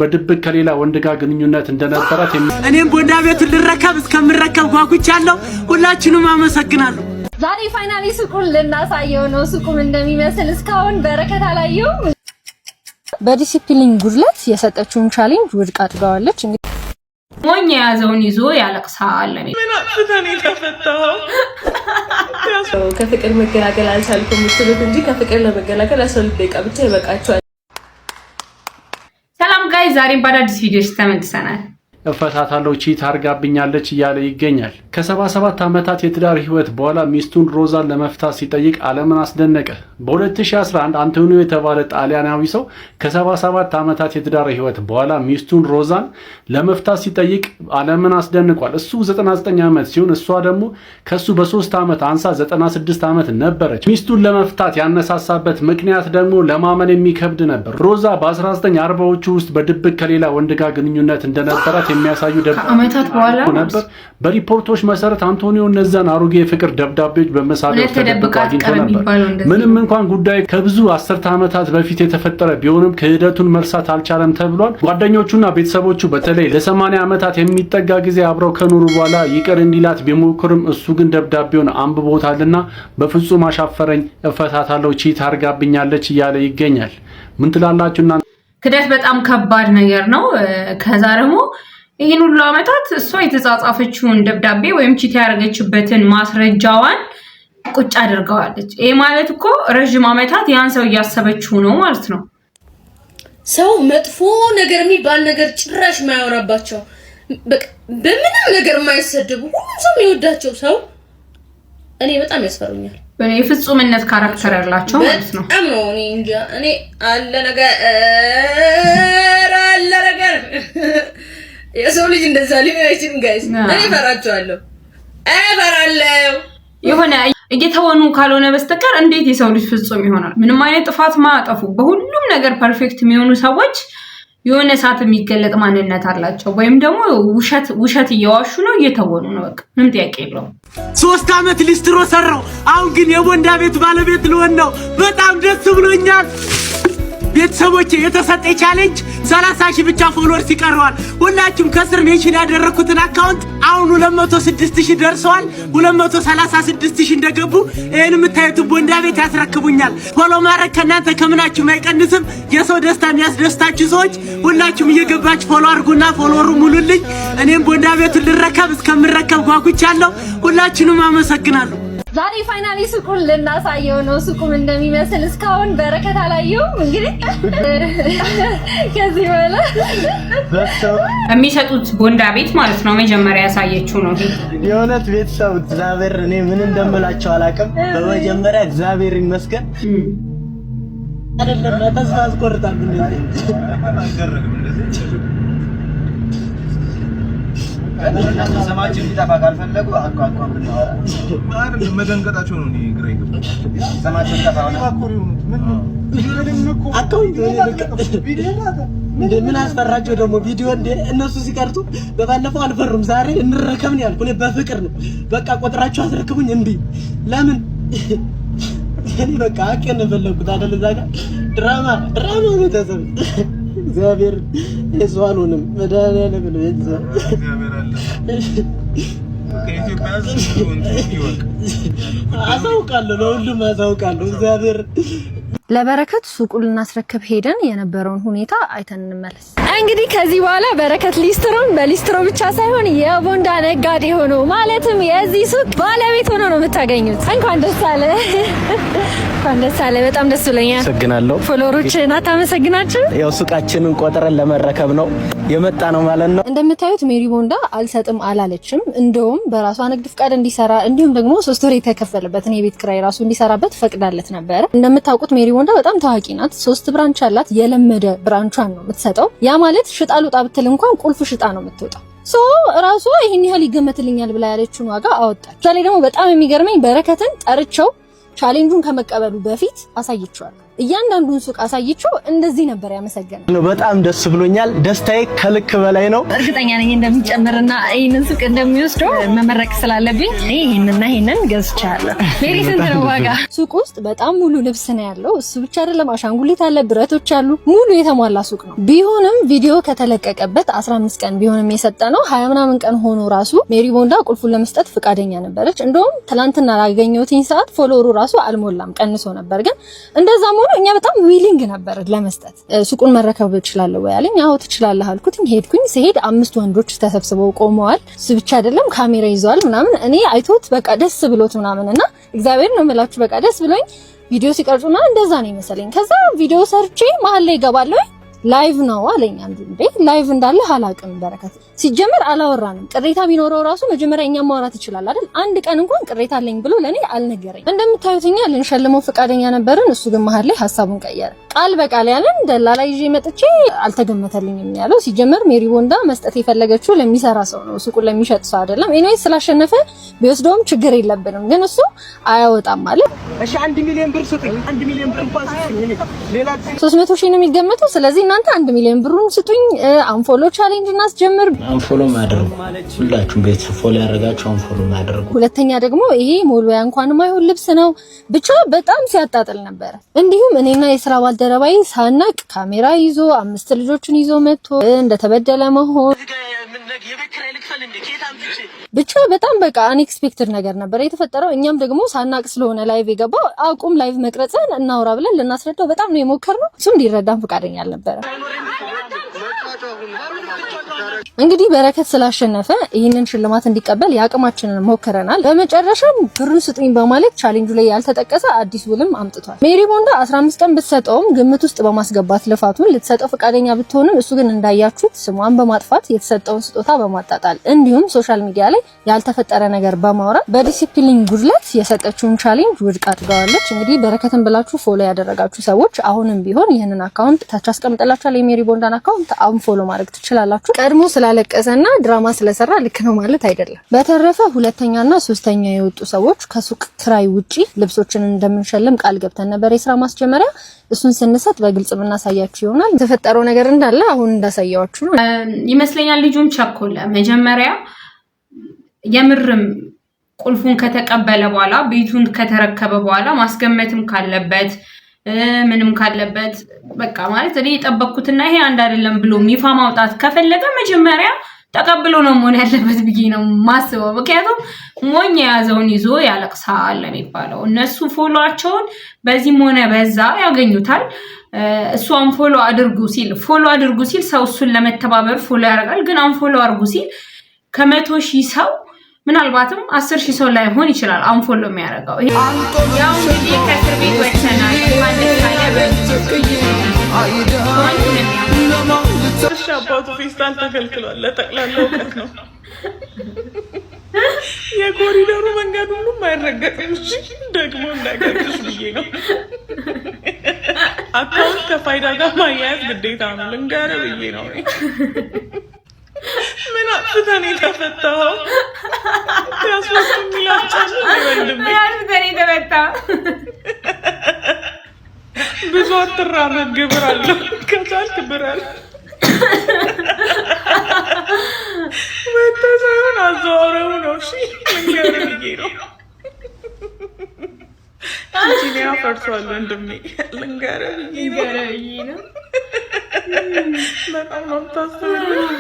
በድብቅ ከሌላ ወንድ ጋር ግንኙነት እንደነበራት እኔም ቦንዳ ቤቱን ልረከብ እስከምረከብ ጓጉቻለሁ። ሁላችንም አመሰግናለሁ። ዛሬ ፋይናሊ ሱቁን ልናሳየው ነው። ሱቁም እንደሚመስል እስካሁን በረከት አላየው። በዲሲፕሊን ጉድለት የሰጠችውን ቻሌንጅ ውድቅ አድርጋለች። እንግዲህ ሞኝ ያዘውን ይዞ ያለቅሳል። ምን አጥተን ተፈታው ከፍቅር መገላገል አልቻልኩም ምትሉት እንጂ ከፍቅር ለመገላገል 12 ደቂቃ ብቻ ይበቃችኋል። ሰላም ጋይ ዛሬ በአዲስ ቪዲዮስ ተመልሰናል። እፈታታለሁ ቺት አርጋብኛለች እያለ ይገኛል። ከ77 ዓመታት የትዳር ህይወት በኋላ ሚስቱን ሮዛን ለመፍታት ሲጠይቅ ዓለምን አስደነቀ። በ2011 አንቶኒዮ የተባለ ጣሊያናዊ ሰው ከ77 ዓመታት የትዳር ህይወት በኋላ ሚስቱን ሮዛን ለመፍታት ሲጠይቅ ዓለምን አስደንቋል። እሱ 99 ዓመት ሲሆን እሷ ደግሞ ከሱ በ3 ዓመት አንሳ 96 ዓመት ነበረች። ሚስቱን ለመፍታት ያነሳሳበት ምክንያት ደግሞ ለማመን የሚከብድ ነበር። ሮዛ በ1940ዎቹ ውስጥ በድብቅ ከሌላ ወንድ ጋር ግንኙነት እንደነበራት የሚያሳዩ ዓመታት በኋላ ነበር። በሪፖርቶች መሰረት አንቶኒዮ እነዛን አሮጌ የፍቅር ደብዳቤዎች በመሳደብ ተደብቆ አግኝቶ ነበር። ምንም እንኳን ጉዳይ ከብዙ አስርተ ዓመታት በፊት የተፈጠረ ቢሆንም ክህደቱን መርሳት አልቻለም ተብሏል። ጓደኞቹና ቤተሰቦቹ በተለይ ለ80 ዓመታት የሚጠጋ ጊዜ አብረው ከኖሩ በኋላ ይቅር እንዲላት ቢሞክርም እሱ ግን ደብዳቤውን አንብቦታልና በፍጹም አሻፈረኝ፣ እፈታታለሁ፣ ቺት አርጋብኛለች እያለ ይገኛል። ምን ትላላችሁና? ክህደት በጣም ከባድ ነገር ነው። ከዛ ደግሞ ይህን ሁሉ ዓመታት እሷ የተጻጻፈችውን ደብዳቤ ወይም ቺት ያደረገችበትን ማስረጃዋን ቁጭ አድርገዋለች። ይሄ ማለት እኮ ረጅም ዓመታት ያን ሰው እያሰበችው ነው ማለት ነው። ሰው መጥፎ ነገር የሚባል ነገር ጭራሽ ማያወራባቸው በምንም ነገር የማይሰደቡ ሁሉም ሰው የሚወዳቸው ሰው እኔ በጣም ያስፈሩኛል። የፍጹምነት ካራክተር ያላቸው ማለት ነው። በጣም ነው እኔ እንጃ እኔ አለ ነገር የሰው ልጅ እንደዛ ሊሆን አይችልም ጋይስ። እኔ ፈራቸዋለሁ የሆነ እየተወኑ ካልሆነ በስተቀር እንዴት የሰው ልጅ ፍጹም ይሆናል? ምንም አይነት ጥፋት ማያጠፉ በሁሉም ነገር ፐርፌክት የሚሆኑ ሰዎች የሆነ ሰዓት የሚገለጥ ማንነት አላቸው። ወይም ደግሞ ውሸት እየዋሹ ነው፣ እየተወኑ ነው። በቃ ምንም ጥያቄ የለውም። 3 ዓመት ሊስትሮ ሰራው። አሁን ግን የቦንዳ ቤት ባለቤት ልሆን ነው። በጣም ደስ ብሎኛል። ቤተሰቦቼ የተሰጠ ቻሌንጅ 30,000 ብቻ ፎሎወርስ ይቀርዋል። ሁላችሁም ከስር ሜንሽን ያደረኩትን አካውንት አሁን 206,000 ደርሰዋል። 236,000 እንደገቡ ይሄን የምታዩት ቦንዳ ቤት ያስረክቡኛል። ፎሎ ማድረግ ከናንተ ከምናችሁም አይቀንስም። የሰው ደስታ የሚያስደስታችሁ ሰዎች ሁላችሁም እየገባችሁ ፎሎ አድርጉና ፎሎወሩ ሙሉልኝ። እኔም ቦንዳ ቤቱን ልረከብ እስከምረከብ ጓጉቻለሁ። ሁላችሁንም አመሰግናለሁ። ዛሬ ፋይናሊ ሱቁን ልናሳየው ነው። ሱቁም እንደሚመስል እስካሁን በረከት አላየው። እንግዲህ ከዚህ በኋላ የሚሰጡት ቦንዳ ቤት ማለት ነው መጀመሪያ ያሳየችው ነው። የእውነት ቤተሰብ እግዚአብሔር እኔ ምን እንደምላቸው አላውቅም። በመጀመሪያ እግዚአብሔር ይመስገን። አይደለም ተስፋ አስቆርጣል ሰማችን ሊጠፋ ካልፈለጉ አቋቋም ብናወራ አይደል መደንገጣቸው ነው። እኔ ግራ ይገባል። ሰማችን ሊጠፋ ምን አስፈራቸው ደግሞ ቪዲዮ እንደ እነሱ ሲቀርቱ በባለፈው አልፈሩም። ዛሬ እንረከብን ያልኩ እኔ በፍቅር ነው። በቃ ቆጥራችሁ አስረክቡኝ እንዴ ለምን እኔ በቃ አቀን ፈለኩት አይደል? እዛ ጋር ድራማ ነው ተሰብ እግዚአብሔር የሷሉንም መድኃኒዓለም ነው እግዚአብሔር አለ ከኢትዮጵያ አሳውቃለሁ፣ ለሁሉም አሳውቃለሁ። እግዚአብሔር ለበረከት ሱቁን ልናስረክብ ሄደን የነበረውን ሁኔታ አይተን እንመለስ። እንግዲህ ከዚህ በኋላ በረከት ሊስትሮን በሊስትሮ ብቻ ሳይሆን የቦንዳ ነጋዴ ሆኖ ማለትም የዚህ ሱቅ ባለቤት ሆኖ ነው የምታገኙት። እንኳን ደስ አለ። በጣም ደስ ብሎኛል። አመሰግናለሁ። ፎሎወሮችን አታመሰግናችሁ? ያው ሱቃችንን ቆጥረን ለመረከብ ነው የመጣ ነው ማለት ነው። እንደምታዩት ሜሪ ቦንዳ አልሰጥም አላለችም። እንደውም በራሷ ንግድ ፍቃድ እንዲሰራ እንዲሁም ደግሞ 3 ወር የተከፈለበትን የቤት ኪራይ ራሱ እንዲሰራበት ፈቅዳለት ነበር። እንደምታውቁት ሜሪ ቦንዳ በጣም ታዋቂ ናት። 3 ብራንች አላት። የለመደ ብራንቿን ነው የምትሰጠው። ያ ማለት ሽጣ ልውጣ ብትል እንኳን ቁልፍ ሽጣ ነው የምትወጣው። ራሷ ይሄን ያህል ይገመትልኛል ብላ ያለችውን ዋጋ አወጣች። ዛሬ ደግሞ በጣም የሚገርመኝ በረከትን ጠርቸው ቻሌንጁን ከመቀበሉ በፊት አሳይቻለሁ። እያንዳንዱን ሱቅ አሳይቼው እንደዚህ ነበር ያመሰገነው። በጣም ደስ ብሎኛል። ደስታዬ ከልክ በላይ ነው። እርግጠኛ ነኝ እንደሚጨምርና ይሄንን ሱቅ እንደሚወስደው መመረቅ ስላለብኝ ይሄንን ገዝቻለሁ። ሜሪ ስንት ነው ዋጋ? ሱቅ ውስጥ በጣም ሙሉ ልብስ ነው ያለው። እሱ ብቻ አይደለም፣ አሻንጉሊት አለ፣ ብረቶች አሉ። ሙሉ የተሟላ ሱቅ ነው። ቢሆንም ቪዲዮ ከተለቀቀበት 15 ቀን ቢሆንም የሰጠነው 20 ምናምን ቀን ሆኖ ራሱ ሜሪ ቦንዳ ቁልፉን ለመስጠት ፍቃደኛ ነበረች። እንደውም ትላንትና ያገኘሁትኝ ሰዓት ፎሎወሩ ራሱ አልሞላም፣ ቀንሶ ነበር። ግን እንደዛም ሆኖ እኛ በጣም ዊሊንግ ነበር ለመስጠት። ሱቁን መረከብ እችላለሁ ወይ አለኝ። አዎ ትችላለህ አልኩትኝ። ሄድኩኝ። ሲሄድ 5 ወንዶች ተሰብስበው ቆመዋል። እሱ ብቻ አይደለም ካሜራ ይዘዋል ምናምን። እኔ አይቶት በቃ ደስ ብሎት ምናምንና እግዚአብሔር ነው የምላችሁ በቃ ደስ ብሎኝ ቪዲዮ ሲቀርጹና እንደዛ ነው መሰለኝ። ከዛ ቪዲዮ ሰርቼ መሀል ላይ ገባለሁ። ላይቭ ነው አለኝ። አንዱ እንዴ ላይቭ እንዳለ አላውቅም። በረከት ሲጀመር አላወራንም። ቅሬታ ቢኖረው ራሱ መጀመሪያ እኛ ማውራት ይችላል አይደል? አንድ ቀን እንኳን ቅሬታ አለኝ ብሎ ለኔ አልነገረኝ። እንደምታዩትኛ ልንሸልመው ፍቃደኛ ነበርን። እሱ ግን መሀል ላይ ሐሳቡን ቀየረ። ቃል በቃል ያለን ደላላ ይዤ መጥቼ አልተገመተልኝም ያለው። ሲጀመር ሜሪ ቦንዳ መስጠት የፈለገችው ለሚሰራ ሰው ነው፣ ሱቁን ለሚሸጥ ሰው አይደለም። ኤኒዌይስ ስላሸነፈ ቢወስደውም ችግር የለብንም፣ ግን እሱ አያወጣም ማለት። እሺ 1 ሚሊዮን ብር ስጡኝ። 1 ሚሊዮን ብር እንኳን ስጡኝ። ሌላ 300 ሺህ ነው የሚገመተው። ስለዚህ እናንተ 1 ሚሊዮን ብሩን ስጡኝ። አንፎሎ ቻሌንጅ እናስጀምር። አንፎሎ ማድረግ ሁላችሁም ቤተሰብ ፎሎ ያደረጋችሁ አንፎሎ ማድረግ። ሁለተኛ ደግሞ ይሄ ሞልወያ እንኳን ማይሆን ልብስ ነው። ብቻ በጣም ሲያጣጥል ነበር። እንዲሁም እኔና የሥራ ባልደረባይ ሳናቅ ካሜራ ይዞ 5 ልጆችን ይዞ መጥቶ እንደተበደለ መሆን ብቻ በጣም በቃ አንኤክስፔክትድ ነገር ነበር የተፈጠረው። እኛም ደግሞ ሳናቅ ስለሆነ ላይቭ የገባው አቁም ላይቭ መቅረጽን እናውራ ብለን ልናስረዳው በጣም ነው የሞከርነው። እሱ እንዲረዳን ፈቃደኛ አልነበረ። እንግዲህ በረከት ስላሸነፈ ይህንን ሽልማት እንዲቀበል ያቅማችንን ሞክረናል። በመጨረሻም ብሩን ስጡኝ በማለት ቻሌንጁ ላይ ያልተጠቀሰ አዲስ ውልም አምጥቷል። ሜሪ ቦንዳ 15 ቀን ብትሰጠውም ግምት ውስጥ በማስገባት ልፋቱን ልትሰጠው ፈቃደኛ ብትሆንም እሱ ግን እንዳያችሁት ስሟን በማጥፋት የተሰጠውን ስጦታ በማጣጣል እንዲሁም ሶሻል ሚዲያ ላይ ያልተፈጠረ ነገር በማውራት በዲሲፕሊን ጉድለት የሰጠችውን ቻሌንጅ ውድቅ አድርጋዋለች። እንግዲህ በረከትን ብላችሁ ፎሎ ያደረጋችሁ ሰዎች አሁንም ቢሆን ይህንን አካውንት ታች አስቀምጥላችኋል። የሜሪ ቦንዳን አካውንት አሁን ፎሎ ማድረግ ትችላላችሁ። ቀድሞ ስላለቀሰና ድራማ ስለሰራ ልክ ነው ማለት አይደለም። በተረፈ ሁለተኛና ሶስተኛ የወጡ ሰዎች ከሱቅ ክራይ ውጪ ልብሶችን እንደምንሸልም ቃል ገብተን ነበር የስራ ማስጀመሪያ። እሱን ስንሰጥ በግልጽ የምናሳያችሁ ይሆናል። የተፈጠረው ነገር እንዳለ አሁን እንዳሳያችሁ ነው ይመስለኛል። ልጁም ቸኮለ። መጀመሪያ የምርም ቁልፉን ከተቀበለ በኋላ ቤቱን ከተረከበ በኋላ ማስገመትም ካለበት ምንም ካለበት በቃ ማለት እኔ የጠበቅኩትና ይሄ አንድ አይደለም ብሎ ይፋ ማውጣት ከፈለገ መጀመሪያ ተቀብሎ ነው መሆን ያለበት ብዬ ነው ማስበው። ምክንያቱም ሞኝ የያዘውን ይዞ ያለቅሳል የሚባለው። እነሱ ፎሎዋቸውን በዚህም ሆነ በዛ ያገኙታል። እሱ አንፎሎ አድርጉ ሲል ሰው እሱን ለመተባበር ፎሎ ያደርጋል። ግን አንፎሎ አድርጉ ሲል ከ100,000 ሰው ምናልባትም 10,000 ሰው ላይ ሆን ይችላል አንፎሎ የሚያደርገው። ያው እንግዲህ ከእስር ቤት ወጥተናል ማለት አባቱ ፌስታል ተከልክሏል። ለጠቅላላ እውቀት ነው። የኮሪደሩ መንገድ ሁሉም አይረገጥም። እሺ ደግሞ እንዳይገርምሽ ብዬ ነው። አካውንት ከፋይዳ ጋር ማያያዝ ግዴታ ነው። ልንገርህ ብዬ ነው። ምን አጥፍተህ ነው የተፈታኸው? ያስወጡ የሚላቸው ወንድሜ ያስወጡ የተፈታ ብዙ አትራመድ፣ ግብር አለው። ከቻልክ ብራል መተህ ሳይሆን አዘዋውረው ነው። እሺ ልንገርህ ብዬ ነው። ጂኒያ ፈርሷል ወንድሜ። ልንገርህ ብዬ ነው። በጣም ነው የምታስብልኝ።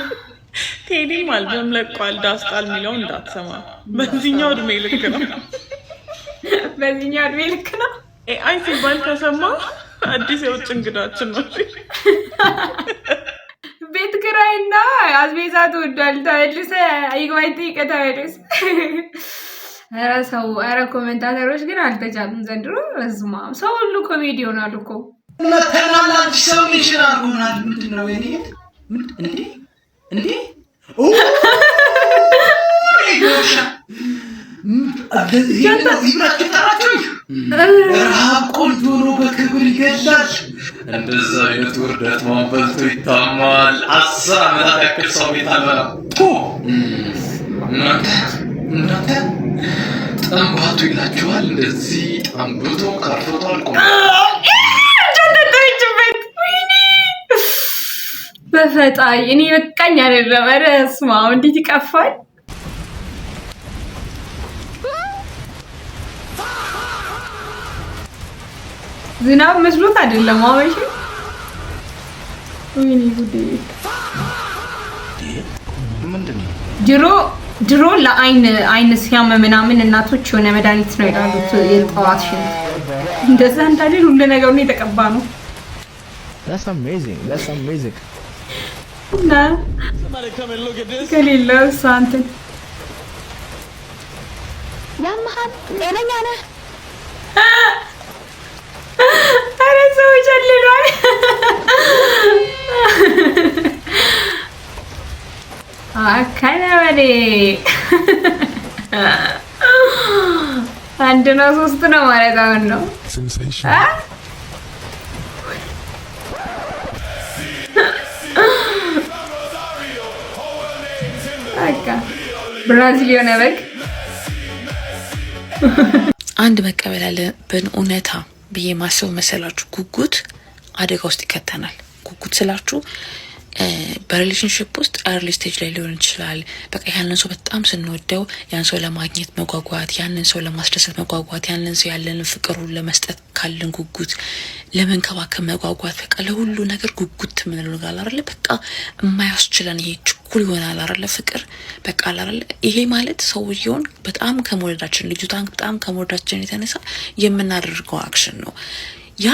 ቴዲም አልበም ለቋል። ዳስጣል የሚለው እንዳትሰማ። በዚህኛው እድሜ ልክ ነው። ኤአይ ሲባል ከሰማ አዲስ የውጭ እንግዳችን ነው። ቤት ኪራይና አስቤዛ ተወዷል። ተመልሰህ ይግባኝ ጠይቀህ ተመለስ። ኧረ ኮሜንታተሮች ግን አልተቻሉም ዘንድሮ። በስመ አብ ሰው ሁሉ ኮሜዲ ይሆናል እኮ። መተናላችሁ ሰው ይሽራል ሆናል። ምንድነው የኔ እንዴ ረሃብ ቆንጆ ነው፣ በክብር ይገላል። እንደዛ አይነት ውርደት ማንበልቶ ይታማል። 10 ዓመታት ያክል ሰው ቤት አልበላም። እናንተ ጠንባቱ ይላችኋል። እንደዚህ ጠንብቶ ቀርቶታል። ፈጣሪ እኔ በቃኝ አይደለም። ኧረ ስማ እንዴት ይቀፋል። ዝናብ መስሎት አይደለም አበሽ ወይኔ ጉዴ ምንድነው ድሮ ለአይን ሲያመ ምናምን እናቶች የሆነ መድኃኒት ነው ይላሉት የጠዋት ሽንት እንደዛ እንዳለ ሁሉ ነገር ነው የተቀባ ነው። That's amazing. እና ከሌለው ሳንትን ያማሃል ጤነኛ ነህ? አረ ሰው ጀልሏል። አካናበሌ አንድ ነው ሶስት ነው ማለት አሁን ነው። በቃ ብራዚል የሆነ በግ አንድ መቀበል ያለብን እውነታ ብዬ ማሰብ መሰላችሁ ጉጉት አደጋ ውስጥ ይከተናል። ጉጉት ስላችሁ በሪሌሽንሺፕ ውስጥ አርሊ ስቴጅ ላይ ሊሆን ይችላል። በቃ ያንን ሰው በጣም ስንወደው ያን ሰው ለማግኘት መጓጓት፣ ያንን ሰው ለማስደሰት መጓጓት፣ ያንን ሰው ያለንን ፍቅሩን ለመስጠት ካለን ጉጉት፣ ለመንከባከብ መጓጓት፣ በቃ ለሁሉ ነገር ጉጉት ምንለው ጋር አይደለ? በቃ የማያስችለን ይሄ ችኩል ይሆናል አይደለ? ፍቅር በቃ አይደለ? ይሄ ማለት ሰውየውን በጣም ከመወደዳችን ልጅቷን በጣም ከመወደዳችን የተነሳ የምናደርገው አክሽን ነው። ያ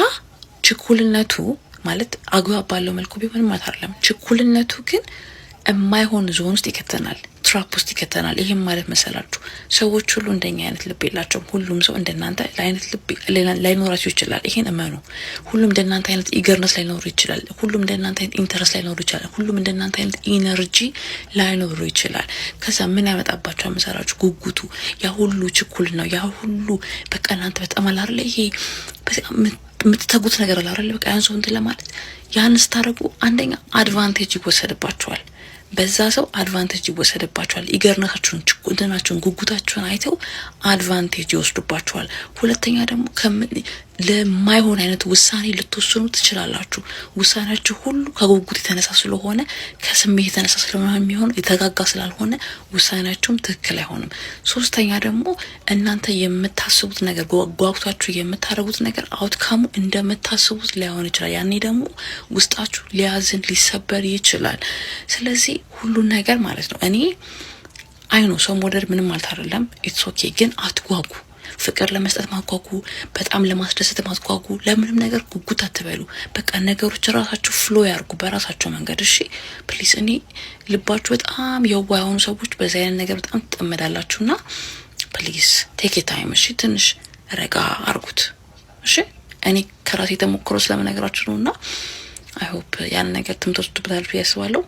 ችኩልነቱ ማለት አግባብ ባለው መልኩ ቢሆን ማለት አይደለም። ችኩልነቱ ግን የማይሆን ዞን ውስጥ ይከተናል፣ ትራፕ ውስጥ ይከተናል። ይሄም ማለት መሰላችሁ ሰዎች ሁሉ እንደኛ አይነት ልብ የላቸውም። ሁሉም ሰው እንደናንተ አይነት ልብ ላይኖራቸው ይችላል። ይሄን እመኑ። ሁሉም እንደናንተ አይነት ኢገርነስ ላይኖሩ ይችላል። ሁሉም እንደናንተ አይነት ኢንተረስት ላይኖሩ ይችላል። ሁሉም እንደናንተ አይነት ኢነርጂ ላይኖሩ ይችላል። ከዛ ምን ያመጣባቸው መሰላችሁ? ጉጉቱ፣ ያ ሁሉ ችኩል ነው። ያ ሁሉ በቃ እናንተ በጣም አላርለ ይሄ የምትተጉት ነገር አላረለ በቃ ያን ሰው እንትን ለማለት ያን ስታደርጉ አንደኛ አድቫንቴጅ ይወሰድባቸዋል። በዛ ሰው አድቫንቴጅ ይወሰድባቸዋል። ኢገርነታችሁን፣ ችኩልነታችሁን፣ ጉጉታችሁን አይተው አድቫንቴጅ ይወስዱባቸዋል። ሁለተኛ ደግሞ ለማይሆን አይነት ውሳኔ ልትወስኑ ትችላላችሁ። ውሳኔያችሁ ሁሉ ከጉጉት የተነሳ ስለሆነ ከስሜት የተነሳ ስለሆነ የሚሆነው የተጋጋ ስላልሆነ ውሳኔያችሁም ትክክል አይሆንም። ሶስተኛ ደግሞ እናንተ የምታስቡት ነገር ጓጉታችሁ የምታደርጉት ነገር አውትካሙ እንደምታስቡት ላይሆን ይችላል። ያኔ ደግሞ ውስጣችሁ ሊያዝን ሊሰበር ይችላል። ስለዚህ ሁሉን ነገር ማለት ነው እኔ አይኖ ሰው መውደድ ምንም ማለት አይደለም። ኢትስ ኦኬ። ግን አትጓጉ። ፍቅር ለመስጠት ማጓጉ፣ በጣም ለማስደሰት ማጓጉ፣ ለምንም ነገር ጉጉት አትበሉ። በቃ ነገሮች ራሳችሁ ፍሎ ያርጉ በራሳቸው መንገድ። እሺ ፕሊስ። እኔ ልባችሁ በጣም የዋህ የሆኑ ሰዎች በዛ አይነት ነገር በጣም ትጠመዳላችሁና ፕሊስ ቴክ ታይም። እሺ ትንሽ ረጋ አርጉት። እሺ እኔ ከራሴ ተሞክሮ ስለምነግራችሁ ነውና አይ ሆፕ ያን ነገር ትምትወስዱበታል ብዬ አስባለሁ።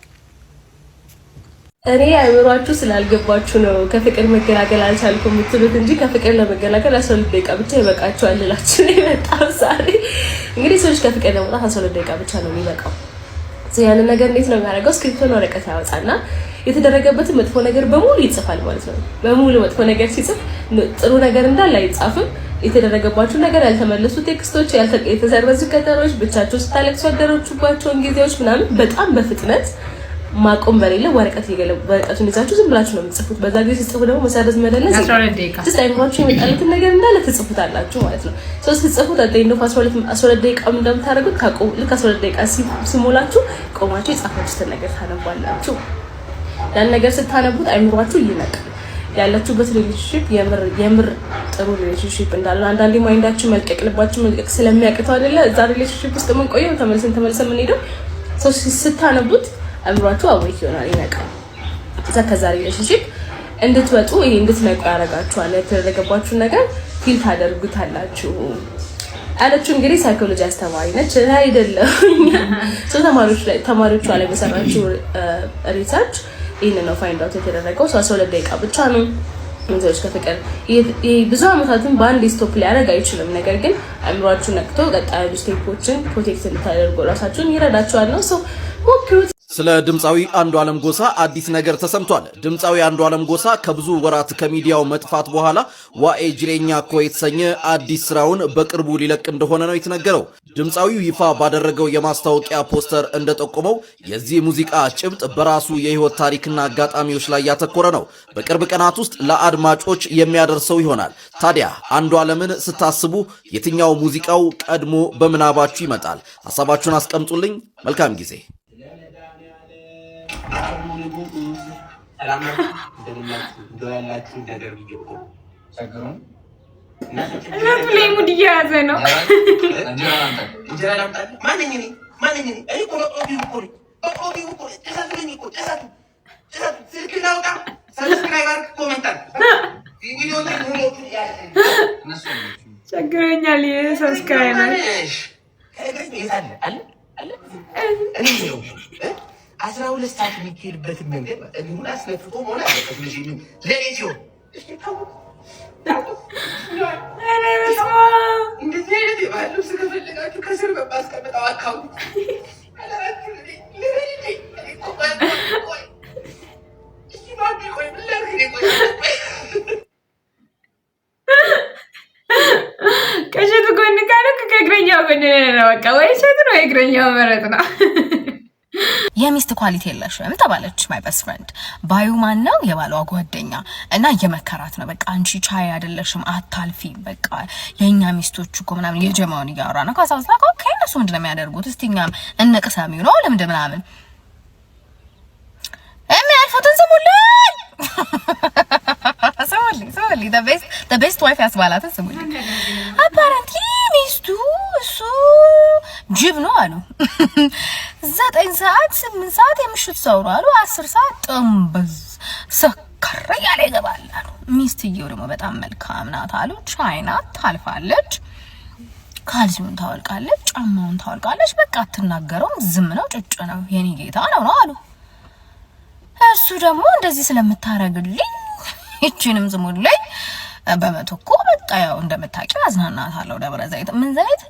እኔ አይምሯችሁ ስላልገባችሁ ነው ከፍቅር መገላገል አልቻልኩም የምትሉት እንጂ ከፍቅር ለመገላገል 12 ደቂቃ ብቻ ይበቃችኋል ልላችሁ ነው የመጣው ዛሬ። እንግዲህ ሰዎች ከፍቅር ለመውጣት 12 ደቂቃ ብቻ ነው የሚበቃው። ያንን ነገር እንዴት ነው የሚያደርገው? ስክሪፕቱን ወረቀት ያወጣና የተደረገበትን መጥፎ ነገር በሙሉ ይጽፋል ማለት ነው። በሙሉ መጥፎ ነገር ሲጽፍ ጥሩ ነገር እንዳለ አይጻፍም። የተደረገባችሁ ነገር፣ ያልተመለሱ ቴክስቶች፣ የተሰረዙ ቀጠሮች፣ ብቻችሁ ስታለቅሱ ያደረችባቸውን ጊዜዎች ምናምን በጣም በፍጥነት ማቆም በሌለ ወረቀቱን ይዛችሁ ዝም ብላችሁ ነው የምትጽፉት። በዛ ጊዜ ሲጽፉ ደግሞ መሰረዝ መደለዝ just አይምሯችሁ የመጣለትን ነገር እንዳለ ትጽፉታላችሁ ማለት ነው። ስትጽፉት አደይኖ 12 ደቂቃ እንደምታደርጉት ታቆሙ። ልክ 12 ደቂቃ ሲሞላችሁ ቆማችሁ የጻፋችሁትን ነገር ታነባላችሁ። ያን ነገር ስታነቡት አይምሯችሁ ይነቃል። ያላችሁበት ሪሌሽንሺፕ የምር ጥሩ ሪሌሽንሺፕ እንዳለ አንዳንዴ ማይንዳችሁ መልቀቅ ልባችሁ መልቀቅ ስለሚያቅተው አይደለ እዛ ሪሌሽንሺፕ ውስጥ ምን ቆየው ተመልሰን ምን ሄደው ስታነቡት አምሯችሁ አዌክ ይሆናል፣ ይነቃል። ከዛ ሪሌሽንሺፕ እንድትወጡ ይሄ እንድትነቁ ያደርጋችኋል። የተደረገባችሁ ነገር ፊል ታደርጉታላችሁ አለችው። እንግዲህ ሳይኮሎጂ አስተማሪ ነች አይደለም። ተማሪዎቿ ላይ በሰራችው ሪሰርች ይሄን ነው ፋይንድ አውት የተደረገው። 12 ደቂቃ ብቻ ነው እንቶች ከፍቅር ብዙ አመታትን በአንድ ስቶፕ ሊያደርግ አይችልም። ነገር ግን አእምሯችሁ ነቅቶ ቀጣዩ ስቴፖችን ፕሮቴክት እንድታደርጉ ራሳችሁን ይረዳችኋል ነው። ሞክሩት። ስለ ድምፃዊ አንዱዓለም ጎሳ አዲስ ነገር ተሰምቷል። ድምፃዊ አንዱዓለም ጎሳ ከብዙ ወራት ከሚዲያው መጥፋት በኋላ ዋኤ ጅሬኛ እኮ የተሰኘ አዲስ ስራውን በቅርቡ ሊለቅ እንደሆነ ነው የተነገረው። ድምፃዊው ይፋ ባደረገው የማስታወቂያ ፖስተር እንደጠቆመው የዚህ ሙዚቃ ጭብጥ በራሱ የህይወት ታሪክና አጋጣሚዎች ላይ ያተኮረ ነው። በቅርብ ቀናት ውስጥ ለአድማጮች የሚያደርሰው ይሆናል። ታዲያ አንዱዓለምን ስታስቡ የትኛው ሙዚቃው ቀድሞ በምናባችሁ ይመጣል? ሐሳባችሁን አስቀምጡልኝ። መልካም ጊዜ። ቸግሮኛል ሰብስክራይበር 12 ሰዓት የሚሄድበት መንገድ እንሁን አስነፍቶ ሆነ ለዚህ ለዚህ እንደዚህ አይነት የባህል ስከፈልጋችሁ ከስር በማስቀመጠው አካውንት ከሸቱ ጎን ካለ ከእግረኛው ጎን ነው። በቃ ወይ ሸቱ ነው የእግረኛው መረጥ ነው። የሚስት ኳሊቲ የለሽም ተባለች። ማይ ቤስት ፍሬንድ ባዩ ማን ነው? የባሏ ጓደኛ እና የመከራት ነው። በቃ አንቺ ቻይ አይደለሽም አታልፊ። በቃ የኛ ሚስቶች እኮ ምናምን የጀማውን እያወራ ነው። ካሳውስ ታውቃ ኦኬ እነሱ ምንድነው የሚያደርጉት? እስቲኛም እንቅሰሚው ነው ለምን ምናምን የሚያልፉትን ስሙልኝ ስሙልኝ the best wife ያስባላትን ስሙልኝ። apparently ሚስቱ እሱ ጅብ ነው አሉ። 9 ሰዓት 8 ሰዓት የምሽት ሰው ነው አሉ። 10 ሰዓት ጥንብዝ ሰከረ ያለ ይገባል አሉ። ሚስትየው ደግሞ በጣም መልካም ናት አሉ። ቻይና ታልፋለች፣ ካልሲውን ታወልቃለች፣ ጫማውን ታወልቃለች። በቃ አትናገረውም፣ ዝም ነው፣ ጭጭ ነው፣ የኔ ጌታ ነው አሉ። እሱ ደግሞ እንደዚህ ስለምታረግልኝ እቺንም ዝሙልኝ በመቶ እኮ በቃ ያው እንደምታውቂው አዝናናታለሁ። ደብረ ዘይት ምን ዘይት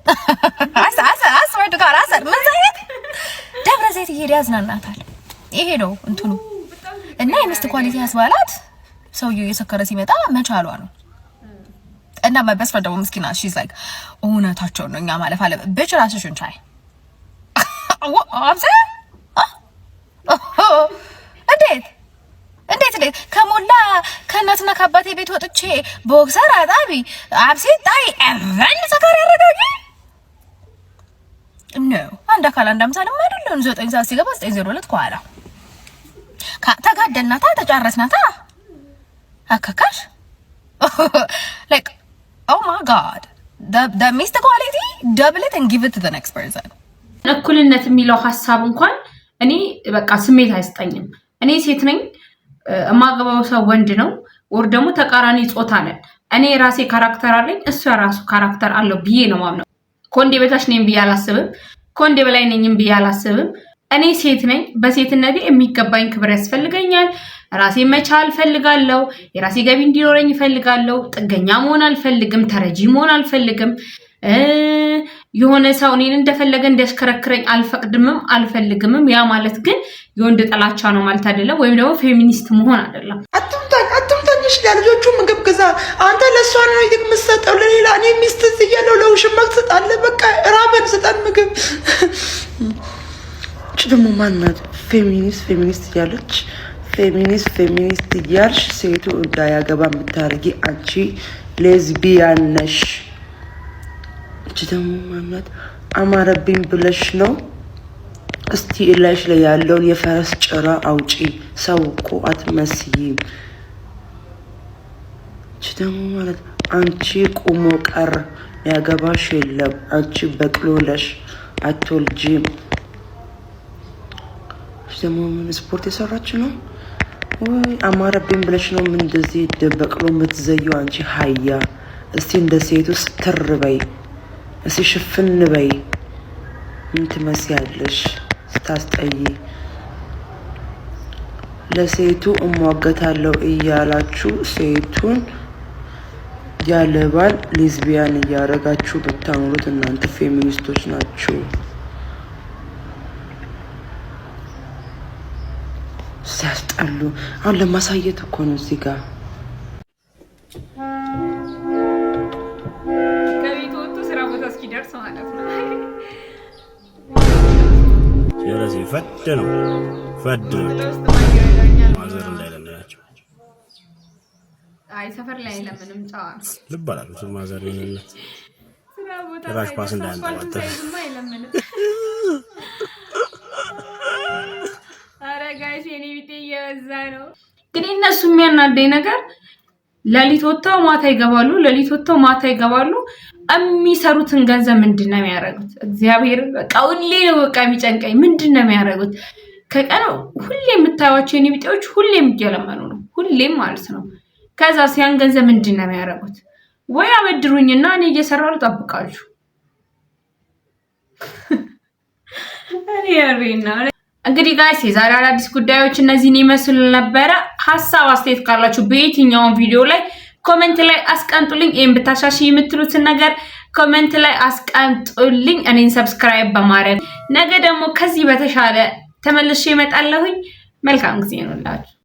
አስወድ ጋር አሰር ምን ዘይት ደብረ ዘይት ይሄድ ያዝናናታል። ይሄ ነው እንትኑ እና የሚስት ኳሊቲ ያስባላት ሰውየው እየሰከረ ሲመጣ መቻሏ ነው። እና በበስ ፈደው ምስኪና she's like እውነታቸው ነው። እኛ ማለፍ አለ ብቻ ራስሽን ቻይ አብዘ እንዴት ከሞላ ከእናትና ከአባቴ ቤት ወጥቼ ቦክሰር አጣቢ አብሴት ጣይ እረን ሰካር ያረጋጊ ነው። አንድ አካል አንድ አምሳል አይደለም። 9 ሰዓት ሲገባ 9:02 ከኋላ ተጋደልናታ ተጫረስናታ አካካሽ like oh my god the missed quality double it and give it to the next person። እኩልነት የሚለው ሐሳብ እንኳን እኔ በቃ ስሜት አይስጠኝም። እኔ ሴት ነኝ፣ ማገባው ሰው ወንድ ነው፣ ወር ደግሞ ተቃራኒ ጾታ ነን። እኔ ራሴ ካራክተር አለኝ፣ እሱ ራሱ ካራክተር አለው ብዬ ነው ማምነው። ኮንዴ በታች ነኝ ብዬ አላስብም፣ ኮንዴ በላይ ነኝም ብዬ አላስብም። እኔ ሴት ነኝ፣ በሴትነቴ የሚገባኝ ክብር ያስፈልገኛል። ራሴ መቻል ፈልጋለሁ፣ የራሴ ገቢ እንዲኖረኝ ፈልጋለሁ። ጥገኛ መሆን አልፈልግም፣ ተረጂ መሆን አልፈልግም። የሆነ ሰው እኔን እንደፈለገ እንዲያሽከረክረኝ አልፈቅድምም አልፈልግምም። ያ ማለት ግን የወንድ ጥላቻ ነው ማለት አይደለም፣ ወይም ደግሞ ፌሚኒስት መሆን አይደለም። አትምታኝሽ ለልጆቹ ምግብ ግዛ። አንተ ለሷ ነው የምትሰጠው ለሌላ እኔ ሚስት እያለሁ ለውሽማ ትሰጣለህ። በቃ ራበን ስጠን ምግብ። እቺ ደግሞ ማናት? ፌሚኒስት እያለች ፌሚኒስት እያልሽ ሴቱ እንዳያገባ የምታረጊ አንቺ ሌዝቢያን ነሽ። እቺ ደግሞ ማናት? አማረብኝ ብለሽ ነው። እስቲ እላሽ ላይ ያለውን የፈረስ ጭራ አውጪ። ሰው እኮ አትመስይም። እቺ ደግሞ ማለት አንቺ ቁሞ ቀር ያገባሽ የለም። አንቺ በቅሎ ነሽ አትወልጂም። እቺ ደግሞ ምን ስፖርት የሰራች ነው ወይ? አማረብኝ ብለሽ ነው ምን እንደዚህ በቅሎ የምትዘየው አንቺ ሀያ። እስቲ እንደ ሴቱ ስትር በይ፣ እስቲ ሽፍን በይ። ምን ትመስያለሽ ስታስጠይ። ለሴቱ እሟገታለሁ እያላችሁ ሴቱን ያለባል ሌዝቢያን እያረጋችሁ ብታምሩት እናንተ ፌሚኒስቶች ናችሁ። ሲያስጠሉ። አሁን ለማሳየት እኮ ነው እዚህ ጋር ከቤት ወጥቶ ስራ ቦታ እስኪደርስ ማለት ነው። ስለዚህ ፈድ ነው ማዘር እንዳይለምናቸው። አይ ሰፈር ላይ ለምንም ጫዋ ልብ አላሉ ማዘር ይሄን ስራ ቦታ ራሽ ፓስ እንዳንተዋተ አረ ጋይስ የኔ ቢጤ እየበዛ ነው። ግን እነሱ የሚያናደኝ ነገር ለሊት ወጥተው ማታ ይገባሉ፣ ለሊት ወጥተው ማታ ይገባሉ። የሚሰሩትን ገንዘብ ምንድነው የሚያደርጉት? እግዚአብሔር በቃ ሁሌ ነው በቃ የሚጨንቀኝ። ምንድነው የሚያደርጉት? ከቀን ሁሌ የምታዩዋቸው የኔ ቢጤዎች ሁሌም እየለመኑ ነው፣ ሁሌም ማለት ነው። ከዛ ሲያን ገንዘብ ምንድነው የሚያደርጉት? ወይ አበድሩኝና እኔ እየሰራሁ ልጠብቃችሁ። እኔ ያሬና እንግዲህ ጋይስ የዛሬ አዳዲስ ጉዳዮች እነዚህን ይመስሉ ነበረ። ሐሳብ አስተያየት ካላችሁ በየትኛው ቪዲዮ ላይ ኮሜንት ላይ አስቀምጡልኝ። ይሄን ብታሻሽ የምትሉትን ነገር ኮሜንት ላይ አስቀምጡልኝ። እኔን ሰብስክራይብ በማድረግ ነገ ደግሞ ከዚህ በተሻለ ተመልሼ እመጣለሁኝ። መልካም ጊዜ ይሁንላችሁ።